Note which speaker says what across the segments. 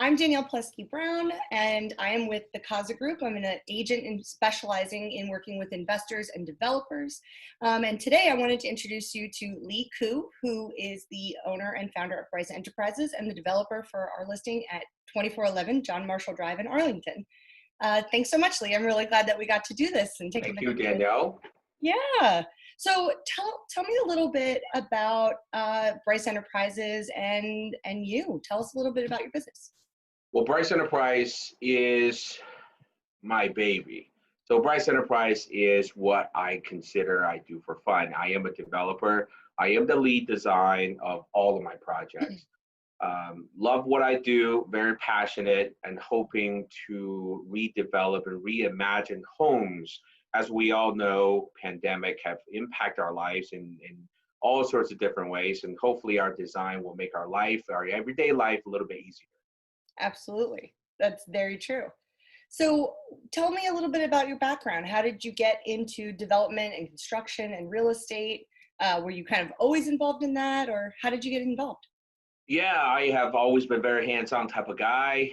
Speaker 1: I'm Danielle Plesky-Brown, and I am with the CAZA Group. I'm an agent and specializing in working with investors and developers. And today I wanted to introduce you to Lee Koo, who is the owner and founder of Bryce Enterprises and the developer for our listing at 2411 John Marshall Drive in Arlington. Thanks so much, Lee. I'm really glad that we got to do this and take a
Speaker 2: Thank
Speaker 1: minute.
Speaker 2: you, Danielle.
Speaker 1: Yeah. So tell me a little bit about Bryce Enterprises and you. Tell us a little bit about your business.
Speaker 2: Well, Bryce Enterprise is my baby. So Bryce Enterprise is what I consider I do for fun. I am a developer. I am the lead design of all of my projects. Love what I do, very passionate, and hoping to redevelop and reimagine homes. As we all know, pandemic have impacted our lives in all sorts of different ways, and hopefully our design will make our life, our everyday life, a little bit easier.
Speaker 1: Absolutely. That's very true. So tell me a little bit about your background. How did you get into development and construction and real estate? Were you kind of always involved in that, or how did you get involved?
Speaker 2: Yeah, I have always been very hands-on type of guy.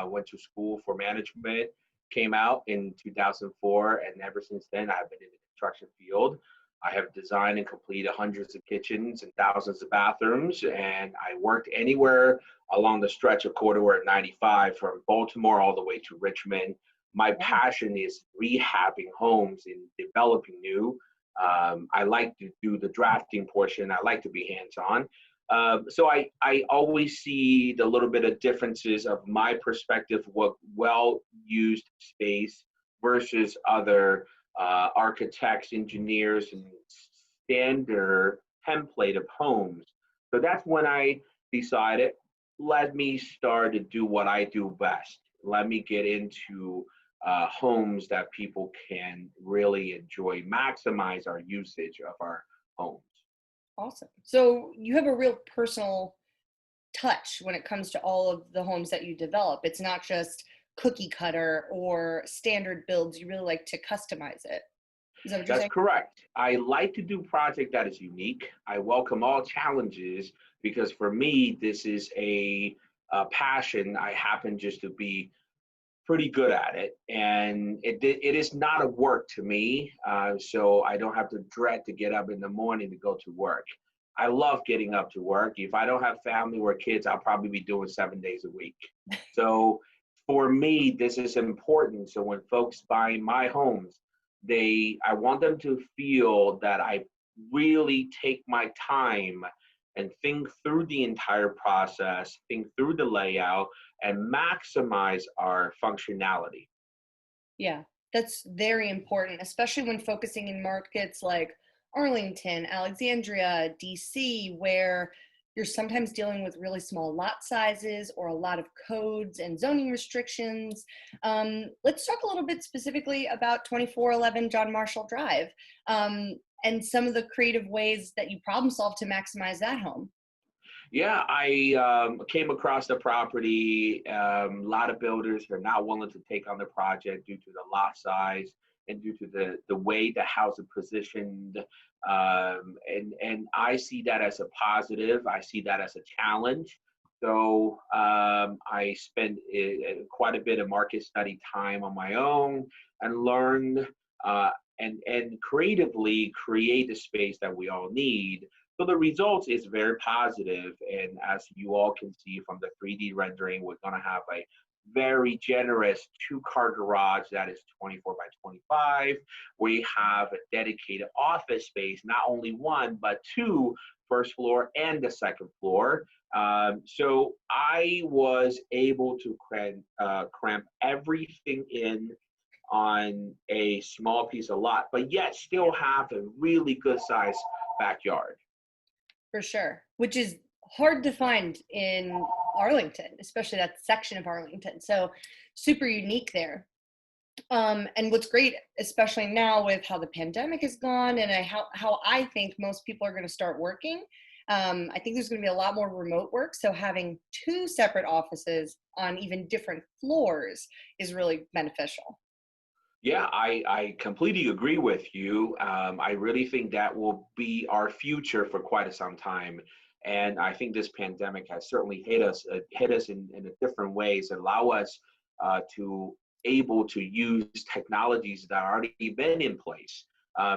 Speaker 2: Went to school for management, came out in 2004, and ever since then, I've been in the construction field. I have designed and completed hundreds of kitchens and thousands of bathrooms, and I worked anywhere along the stretch of Corridor 95 from Baltimore all the way to Richmond. My passion is rehabbing homes and developing new. I like to do the drafting portion. I like to be hands-on. So I always see the little bit of differences of my perspective, what well-used space versus other architects, engineers, and standard template of homes. So that's when I decided, let me start to do what I do best. Let me get into homes that people can really enjoy, maximize our usage of our homes.
Speaker 1: Awesome. So you have a real personal touch when it comes to all of the homes that you develop. It's not just cookie cutter or standard builds. You really like to customize it. Is that what you're
Speaker 2: That's
Speaker 1: saying?
Speaker 2: correct. I like to do project that is unique. I welcome all challenges because for me, this is a passion. I happen just to be pretty good at it, and it is not a work to me. So I don't have to dread to get up in the morning to go to work. I love getting up to work. If I don't have family or kids, I'll probably be doing 7 days a week. So for me, this is important. So when folks buy my homes, I want them to feel that I really take my time and think through the entire process, think through the layout, and maximize our functionality.
Speaker 1: Yeah, that's very important, especially when focusing in markets like Arlington, Alexandria, DC, where you're sometimes dealing with really small lot sizes or a lot of codes and zoning restrictions. Let's talk a little bit specifically about 2411 John Marshall Drive and some of the creative ways that you problem solve to maximize that home.
Speaker 2: Yeah, I came across the property. A lot of builders are not willing to take on the project due to the lot size and due to the way the house is positioned. And I see that as a positive. I see that as a challenge. So I spent quite a bit of market study time on my own and learned and creatively create the space that we all need. So the results is very positive, and as you all can see from the 3D rendering, we're going to have a very generous two-car garage that is 24 by 25. We have a dedicated office space, not only one, but two, first floor and the second floor. So I was able to cramp everything in on a small piece of lot, but yet still have a really good size backyard.
Speaker 1: For sure, which is hard to find in Arlington, especially that section of Arlington. So super unique there. And what's great, especially now with how the pandemic is gone and how I think most people are going to start working, I think there's going to be a lot more remote work. So having two separate offices on even different floors is really beneficial.
Speaker 2: Yeah, I completely agree with you. I really think that will be our future for quite some time. And I think this pandemic has certainly hit us in a different ways, and allow us to able to use technologies that are already been in place.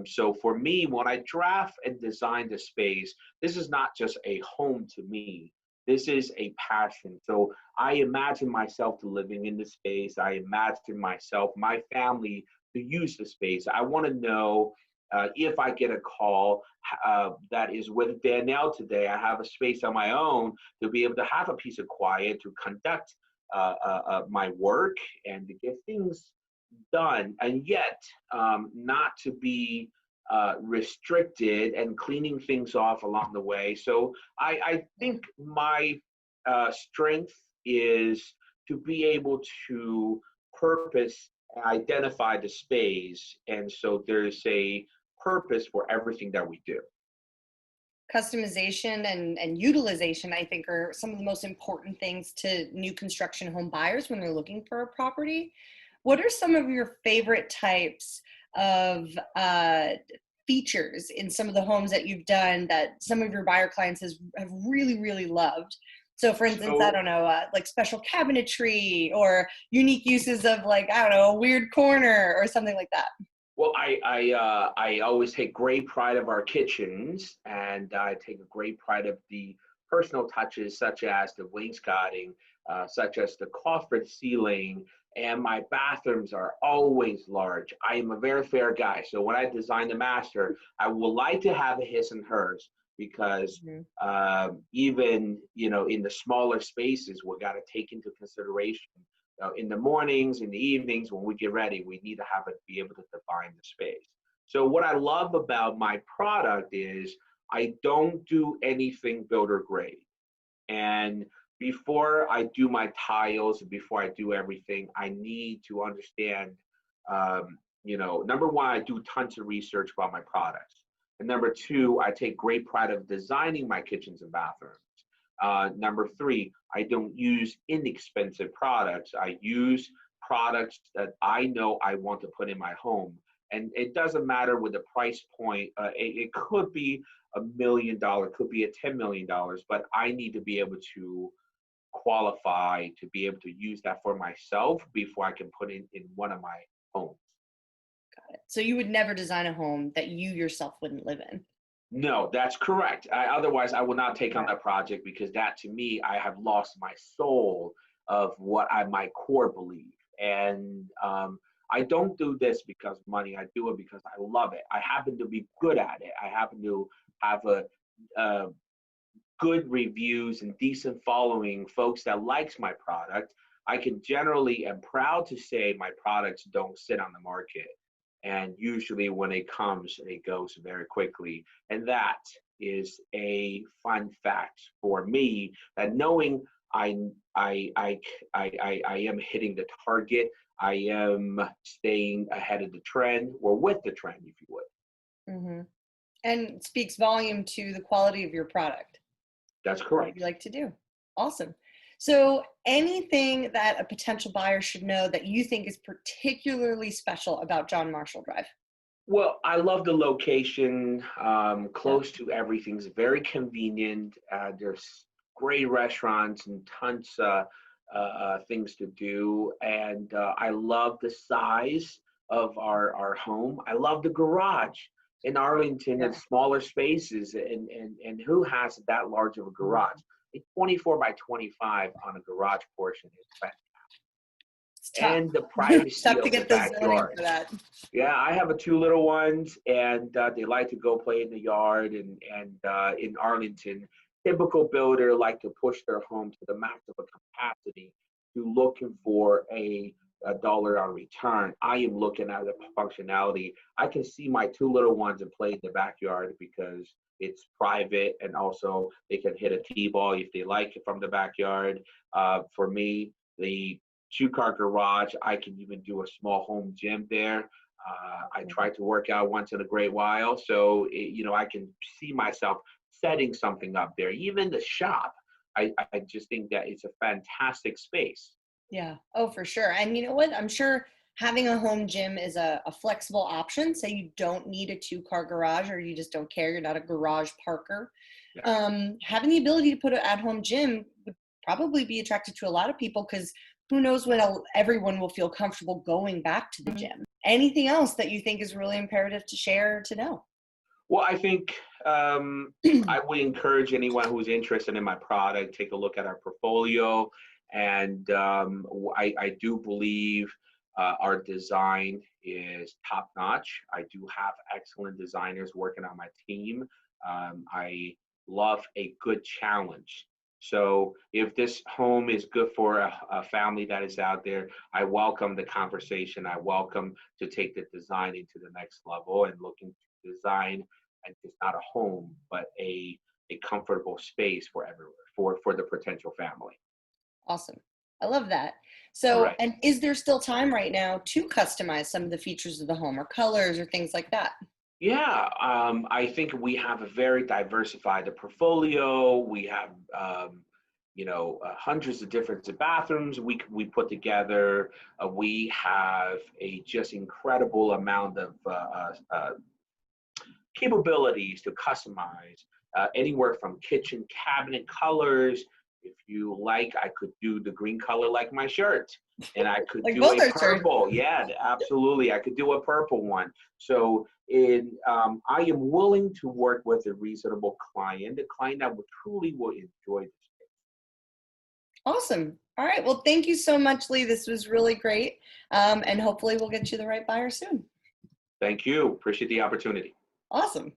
Speaker 2: So for me, when I draft and design the space, this is not just a home to me. This is a passion. So I imagine myself to living in the space. I imagine myself, my family to use the space. I want to know if I get a call that is with Danielle today, I have a space on my own to be able to have a piece of quiet to conduct my work and to get things done, and yet not to be restricted and cleaning things off along the way. So I think my strength is to be able to purpose identify the space, and so there's a purpose for everything that we do.
Speaker 1: Customization and utilization, I think, are some of the most important things to new construction home buyers when they're looking for a property. What are some of your favorite types of features in some of the homes that you've done that some of your buyer clients have really, really loved? So for instance, I
Speaker 2: So
Speaker 1: don't know, like special cabinetry or unique uses of, like, I don't know, a weird corner or something like that.
Speaker 2: well, I always take great pride of our kitchens, and I take a great pride of the personal touches, such as the wainscoting, such as the coffered ceiling, and my bathrooms are always large. I am a very fair guy, so when I design the master, I would like to have a his and hers because
Speaker 1: Mhm.
Speaker 2: even in the smaller spaces, we got to take into consideration in the mornings, in the evenings, when we get ready, we need to have it be able to define the space. So what I love about my product is I don't do anything builder grade. And before I do my tiles, before I do everything, I need to understand, number one, I do tons of research about my products. And number two, I take great pride of designing my kitchens and bathrooms. Number three, I don't use inexpensive products. I use products that I know I want to put in my home. And it doesn't matter with the price point. It could be $1 million, could be a $10 million, but I need to be able to qualify to be able to use that for myself before I can put in one of my homes.
Speaker 1: So you would never design a home that you yourself wouldn't live in.
Speaker 2: No, that's correct. Otherwise, I will not take on
Speaker 1: Right.
Speaker 2: that project because that to me, I have lost my soul of what my core believe. And I don't do this because of money. I do it because I love it. I happen to be good at it. I happen to have a good reviews and decent following, folks that likes my product. I can generally am proud to say my products don't sit on the market. And usually when it comes, it goes very quickly. And that is a fun fact for me, that knowing I I I I am hitting the target, I am staying ahead of the trend, or with the trend, if you would.
Speaker 1: Hmm. And speaks volume to the quality of your product,
Speaker 2: That's
Speaker 1: what you
Speaker 2: correct.
Speaker 1: like to do. Awesome. So, anything that a potential buyer should know that you think is particularly special about John Marshall Drive?
Speaker 2: Well, I love the location,
Speaker 1: Yeah.
Speaker 2: close to everything's very convenient. There's great restaurants and tons things to do, and I love the size of our home. I love the garage in Arlington and
Speaker 1: Yeah.
Speaker 2: smaller spaces, and who has that large of a garage? A 24 by 25 on a garage portion is fantastic,
Speaker 1: It's tough.
Speaker 2: and the
Speaker 1: It's
Speaker 2: privacy
Speaker 1: tough to
Speaker 2: of the
Speaker 1: get the zoning
Speaker 2: backyard.
Speaker 1: for that.
Speaker 2: Yeah, I have two little ones, and they like to go play in the yard. And in Arlington, typical builder like to push their home to the max of a capacity, to looking for a dollar on return. I am looking at the functionality. I can see my two little ones and play in the backyard because it's private, and also they can hit a t-ball if they like it from the backyard. For me, the two-car garage, I can even do a small home gym there. I try
Speaker 1: Mhm.
Speaker 2: to work out once in a great while, so I can see myself setting something up there. Even the shop, I just think that it's a fantastic space.
Speaker 1: Yeah. Oh, for sure. And you know what? I'm sure having a home gym is a flexible option. So you don't need a two-car garage, or you just don't care. You're not a garage parker.
Speaker 2: Yeah.
Speaker 1: Having the ability to put an at-home gym would probably be attractive to a lot of people because who knows when everyone will feel comfortable going back to the gym. Anything else that you think is really imperative to share or to know?
Speaker 2: Well, I think I would encourage anyone who's interested in my product, take a look at our portfolio. And I do believe our design is top notch. I do have excellent designers working on my team. I love a good challenge. So if this home is good for a family that is out there, I welcome the conversation. I welcome to take the design into the next level and looking to design and it's not a home, but a comfortable space for everyone, for the potential family.
Speaker 1: Awesome. I love that.
Speaker 2: All
Speaker 1: So,
Speaker 2: right.
Speaker 1: and is there still time right now to customize some of the features of the home or colors or things like that?
Speaker 2: Yeah, I think we have a very diversified portfolio. We have, hundreds of different bathrooms we put together. We have a just incredible amount of capabilities to customize anywhere from kitchen cabinet colors. If you like, I could do the green color like my shirt, and I could
Speaker 1: Like
Speaker 2: do
Speaker 1: both
Speaker 2: a
Speaker 1: our shirts.
Speaker 2: purple. Yeah, absolutely. I could do a purple one. So I am willing to work with a reasonable client, a client that truly will enjoy this.
Speaker 1: Awesome. All right. Well, thank you so much, Lee. This was really great. And hopefully we'll get you the right buyer soon.
Speaker 2: Thank you. Appreciate the opportunity.
Speaker 1: Awesome.